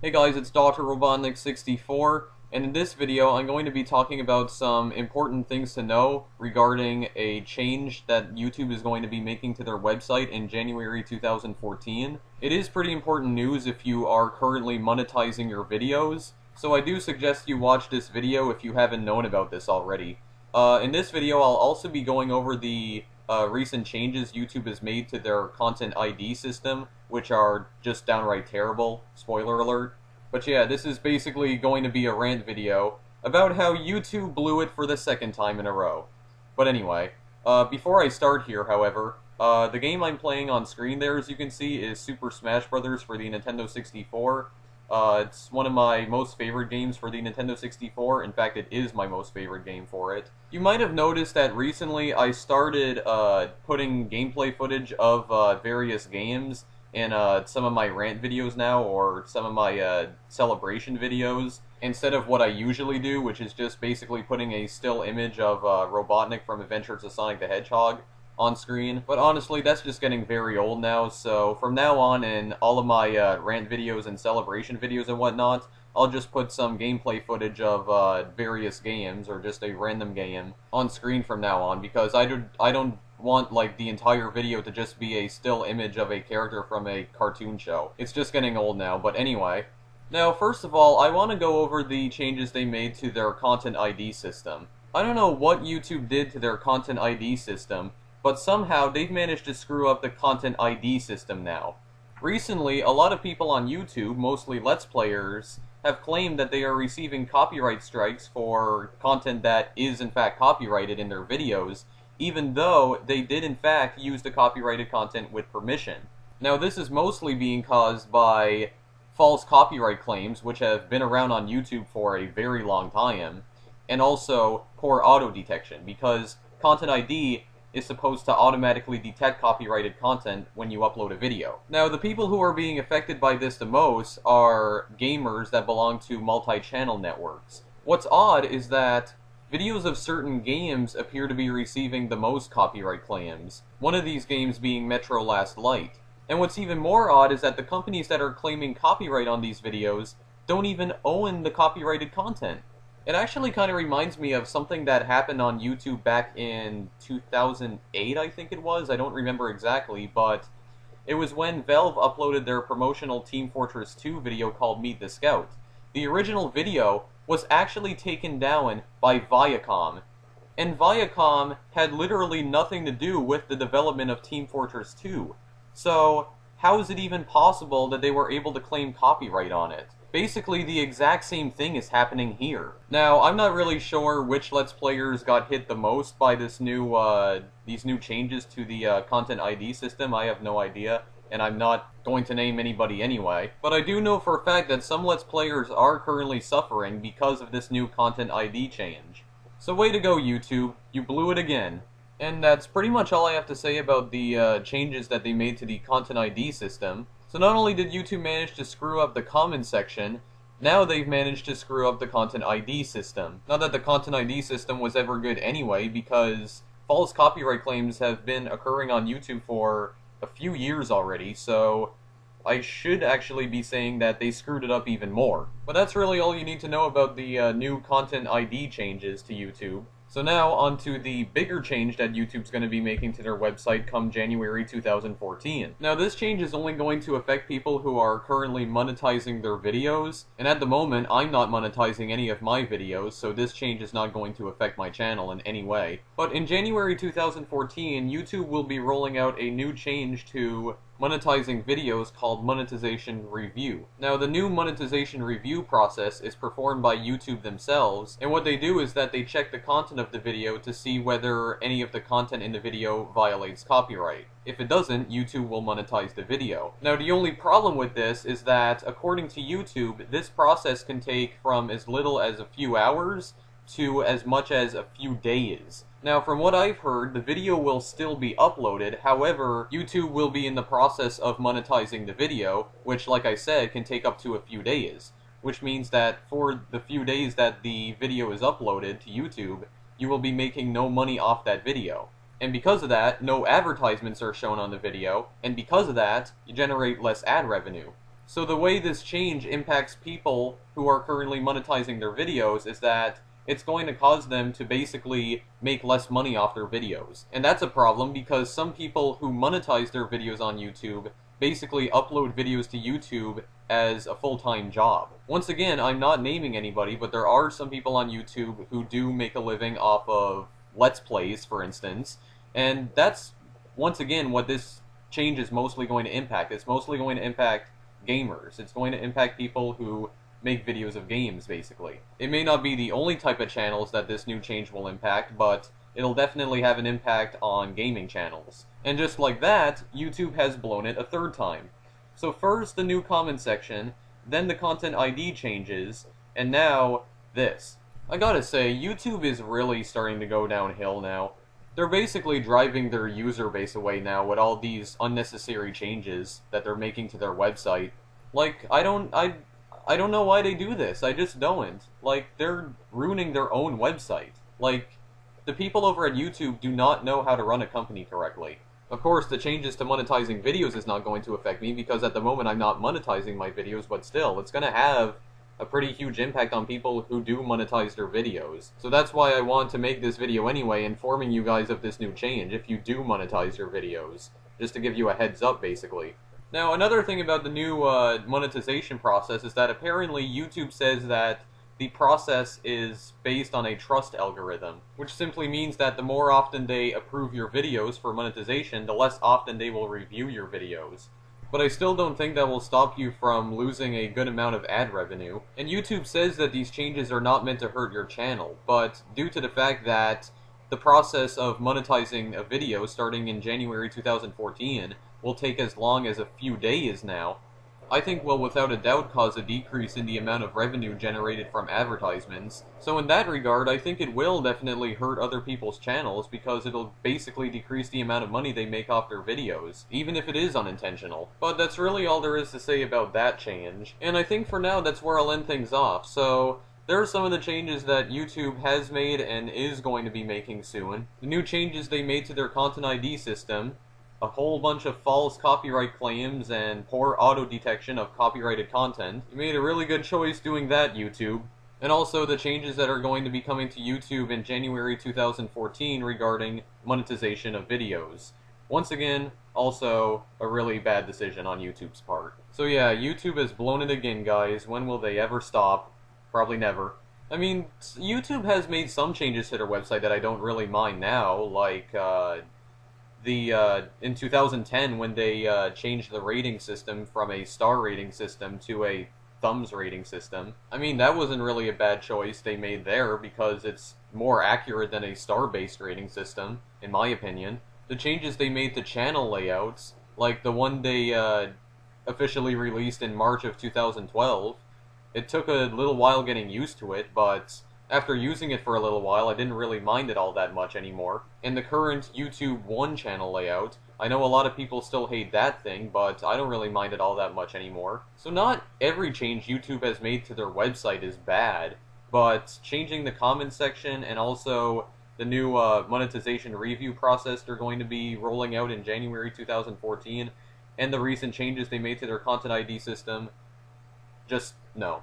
Hey guys, it's Dr. Robotnik64, and in this video I'm going to be talking about some important things to know regarding a change that YouTube is going to be making to their website in January 2014. It is pretty important news if you are currently monetizing your videos, so I do suggest you watch this video if you haven't known about this already. In this video I'll also be going over the recent changes YouTube has made to their Content ID system, which are just downright terrible. Spoiler alert. But yeah, this is basically going to be a rant video about how YouTube blew it for the second time in a row. But anyway, before I start here, however, the game I'm playing on screen there, as you can see, is Super Smash Bros. For the Nintendo 64. It's one of my most favorite games for the Nintendo 64. In fact, it is my most favorite game for it. You might have noticed that recently I started putting gameplay footage of various games in some of my rant videos now, or some of my celebration videos, instead of what I usually do, which is just basically putting a still image of Robotnik from Adventures of Sonic the Hedgehog on screen. But honestly, that's just getting very old now, so from now on in all of my rant videos and celebration videos and whatnot, I'll just put some gameplay footage of various games, or just a random game, on screen from now on, because I don't want like the entire video to just be a still image of a character from a cartoon show. It's just getting old now, but anyway. Now, first of all, I want to go over the changes they made to their Content ID system. I don't know what YouTube did to their Content ID system, but somehow they've managed to screw up the Content ID system now. Recently, a lot of people on YouTube, mostly Let's Players, have claimed that they are receiving copyright strikes for content that is in fact copyrighted in their videos, even though they did in fact use the copyrighted content with permission. Now, this is mostly being caused by false copyright claims, which have been around on YouTube for a very long time, and also poor auto detection, because Content ID is supposed to automatically detect copyrighted content when you upload a video. Now, the people who are being affected by this the most are gamers that belong to multi-channel networks. What's odd is that videos of certain games appear to be receiving the most copyright claims, one of these games being Metro Last Light. And what's even more odd is that the companies that are claiming copyright on these videos don't even own the copyrighted content. It actually kind of reminds me of something that happened on YouTube back in 2008, I think it was. I don't remember exactly, but it was when Valve uploaded their promotional Team Fortress 2 video called Meet the Scout. The original video was actually taken down by Viacom, and Viacom had literally nothing to do with the development of Team Fortress 2. So, how is it even possible that they were able to claim copyright on it? Basically, the exact same thing is happening here. Now, I'm not really sure which Let's Players got hit the most by this these new changes to the Content ID system. I have no idea, and I'm not going to name anybody anyway. But I do know for a fact that some Let's Players are currently suffering because of this new Content ID change. So way to go, YouTube. You blew it again. And that's pretty much all I have to say about the changes that they made to the Content ID system. So not only did YouTube manage to screw up the comment section, now they've managed to screw up the Content ID system. Not that the Content ID system was ever good anyway, because false copyright claims have been occurring on YouTube for a few years already, so I should actually be saying that they screwed it up even more. But that's really all you need to know about the new Content ID changes to YouTube. So now, on to the bigger change that YouTube's going to be making to their website come January 2014. Now, this change is only going to affect people who are currently monetizing their videos, and at the moment, I'm not monetizing any of my videos, so this change is not going to affect my channel in any way. But in January 2014, YouTube will be rolling out a new change to monetizing videos called Monetization Review. Now, the new Monetization Review process is performed by YouTube themselves, and what they do is that they check the content of the video to see whether any of the content in the video violates copyright. If it doesn't, YouTube will monetize the video. Now, the only problem with this is that, according to YouTube, this process can take from as little as a few hours to as much as a few days. Now, from what I've heard, the video will still be uploaded, however, YouTube will be in the process of monetizing the video, which, like I said, can take up to a few days. Which means that for the few days that the video is uploaded to YouTube, you will be making no money off that video. And because of that, no advertisements are shown on the video, and because of that, you generate less ad revenue. So the way this change impacts people who are currently monetizing their videos is that it's going to cause them to basically make less money off their videos. And that's a problem because some people who monetize their videos on YouTube basically upload videos to YouTube as a full-time job. Once again, I'm not naming anybody, but there are some people on YouTube who do make a living off of Let's Plays, for instance, and that's, once again, what this change is mostly going to impact. It's mostly going to impact gamers. It's going to impact people who make videos of games, basically. It may not be the only type of channels that this new change will impact, but it'll definitely have an impact on gaming channels. And just like that, YouTube has blown it a third time. So first the new comment section, then the content ID changes, and now this. I gotta say, YouTube is really starting to go downhill now. They're basically driving their user base away now with all these unnecessary changes that they're making to their website. Like, I don't know why they do this. I just don't. Like, they're ruining their own website. Like, the people over at YouTube do not know how to run a company correctly. Of course, the changes to monetizing videos is not going to affect me because at the moment I'm not monetizing my videos, but still, it's going to have a pretty huge impact on people who do monetize their videos. So that's why I want to make this video anyway, informing you guys of this new change if you do monetize your videos. Just to give you a heads up, basically. Now, another thing about the new monetization process is that apparently YouTube says that the process is based on a trust algorithm, which simply means that the more often they approve your videos for monetization, the less often they will review your videos. But I still don't think that will stop you from losing a good amount of ad revenue. And YouTube says that these changes are not meant to hurt your channel, but due to the fact that the process of monetizing a video starting in January 2014 will take as long as a few days now, I think will without a doubt cause a decrease in the amount of revenue generated from advertisements. So in that regard, I think it will definitely hurt other people's channels because it'll basically decrease the amount of money they make off their videos, even if it is unintentional. But that's really all there is to say about that change. And I think for now that's where I'll end things off. So there are some of the changes that YouTube has made and is going to be making soon. The new changes they made to their Content ID system, a whole bunch of false copyright claims and poor auto-detection of copyrighted content. You made a really good choice doing that, YouTube. And also the changes that are going to be coming to YouTube in January 2014 regarding monetization of videos. Once again, also a really bad decision on YouTube's part. So yeah, YouTube has blown it again, guys. When will they ever stop? Probably never. I mean, YouTube has made some changes to their website that I don't really mind now, like, in 2010 when they changed the rating system from a star rating system to a thumbs rating system. I mean, that wasn't really a bad choice they made there because it's more accurate than a star-based rating system, in my opinion. The changes they made to channel layouts, like the one they officially released in March of 2012, it took a little while getting used to it, but after using it for a little while, I didn't really mind it all that much anymore. And the current YouTube 1 channel layout, I know a lot of people still hate that thing, but I don't really mind it all that much anymore. So not every change YouTube has made to their website is bad, but changing the comment section and also the new monetization review process they're going to be rolling out in January 2014, and the recent changes they made to their Content ID system, just no.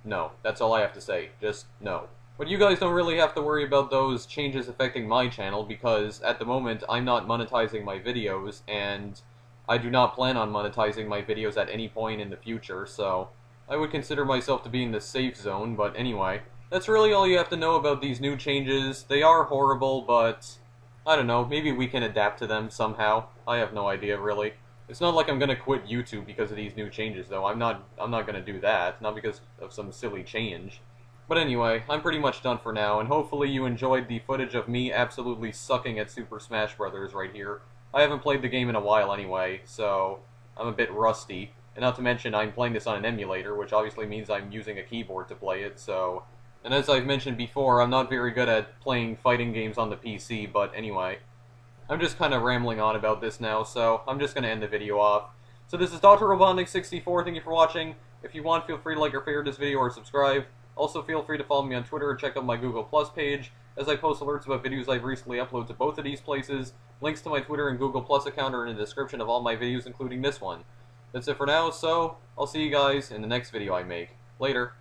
No, that's all I have to say. Just no. But you guys don't really have to worry about those changes affecting my channel because at the moment I'm not monetizing my videos and I do not plan on monetizing my videos at any point in the future, so I would consider myself to be in the safe zone. But anyway, that's really all you have to know about these new changes. They are horrible, but I don't know, maybe we can adapt to them somehow. I have no idea, really. It's not like I'm gonna quit YouTube because of these new changes, though. I'm not gonna do that, not because of some silly change. But anyway, I'm pretty much done for now, and hopefully you enjoyed the footage of me absolutely sucking at Super Smash Bros. Right here. I haven't played the game in a while anyway, so I'm a bit rusty. And not to mention, I'm playing this on an emulator, which obviously means I'm using a keyboard to play it, so... And as I've mentioned before, I'm not very good at playing fighting games on the PC, but anyway. I'm just kind of rambling on about this now, so I'm just going to end the video off. So this is Dr. Robotnik64, thank you for watching. If you want, feel free to like or favorite this video or subscribe. Also, feel free to follow me on Twitter or check out my Google Plus page, as I post alerts about videos I've recently uploaded to both of these places. Links to my Twitter and Google Plus account are in the description of all my videos, including this one. That's it for now, so I'll see you guys in the next video I make. Later.